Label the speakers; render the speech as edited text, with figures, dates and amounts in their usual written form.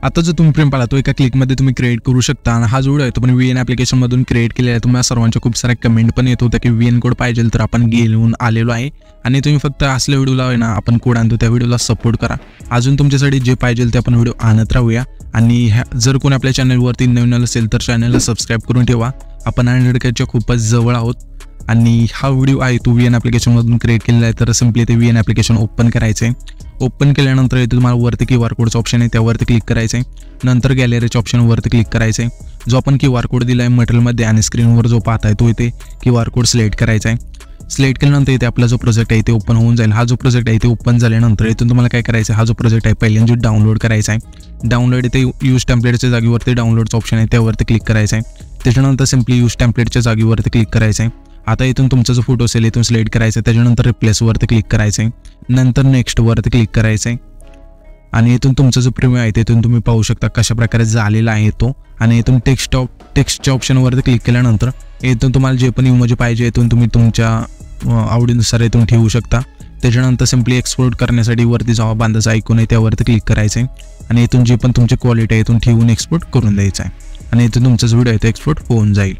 Speaker 1: आता जो तुम्ही प्रिंट पाहिला तो एका क्लिकमध्ये तुम्ही क्रिएट करू शकता। आणि हा जो व्हिडिओ आहे तो पण VN ॲप्लिकेशनमधून क्रिएट केलेला आहे। तुम्हाला सर्वांच्या खूप साऱ्या कमेंट पण येत होत्या की VN कोड पाहिजे, तर आपण घेऊन आलेलो आहे। आणि तुम्ही फक्त असल्या व्हिडिओला आहे ना आपण कोड आणतो त्या व्हिडिओला सपोर्ट करा। अजून तुमच्यासाठी जे पाहिजे ते आपण व्हिडिओ आणत राहूया। आणि जर कोणी आपल्या चॅनलवरती नवीन असेल तर चॅनलला सबस्क्राईब करून ठेवा। आपण 100Kच्या खूपच जवळ आहोत। आणि हा व्हिडिओ आहे तो VN ॲप्लिकेशनमधून क्रिएट केलेला आहे। तर सिम्पली ते VN ॲप्लिकेशन ओपन करायचं आहे। ओपन केल्यानंतर इथे तुम्हाला वरती QR कोडचं ऑप्शन आहे त्यावरती क्लिक करायचं आहे। नंतर गॅलरीच्या ऑप्शनवरती क्लिक करायचं आहे। जो आपण QR कोड दिला आहे मटेरियलमध्ये आणि स्क्रीनवर जो पाहताय तो इथे QR कोड सिलेक्ट करायचा आहे। सिलेक्ट केल्यानंतर इथे आपला जो प्रोजेक्ट आहे ते ओपन होऊन जाईल। हा जो प्रोजेक्ट आहे ते ओपन झाल्यानंतर इथून तुम्हाला काय करायचं आहे, हा जो प्रोजेक्ट आहे पहिल्यांदा डाउनलोड करायचा आहे। डाउनलोड इथे यूज टेम्पलेटच्या जागेवरती डाउनलोडचं ऑप्शन आहे त्यावरती क्लिक करायचं आहे। त्याच्यानंतर सिम्पली यूज टेम्पलेटच्या जागेवरती क्लिक करायचं आहे। आता इथून तुमचा जो फोटो असेल इथून सिलेक्ट करायचा आहे। त्याच्यानंतर रिप्लेसवरती क्लिक करायचं आहे। नंतर नेक्स्टवरती क्लिक करायचं आहे। आणि इथून तुमचा जो प्रिव्ह्यू आहे तिथून तुम्ही पाहू शकता कशा प्रकारे झालेला आहे तो। आणि इथून टेक्स्टच्या ऑप्शनवरती क्लिक केल्यानंतर इथून तुम्हाला जे पण इमोजी पाहिजे इथून तुम्ही तुमच्या आवडीनुसार इथून ठेवू शकता। त्याच्यानंतर सिम्पली एक्सपोर्ट करण्यासाठी वरती जावा बांधाचा आयकॉन आहे त्यावरती क्लिक करायचं आहे। आणि इथून जे पण तुमची क्वालिटी आहे इथून ठेवून एक्सपोर्ट करून द्यायचं आहे। आणि इथून तुमचा जो व्हिडिओ आहे तो एक्सपोर्ट होऊन जाईल।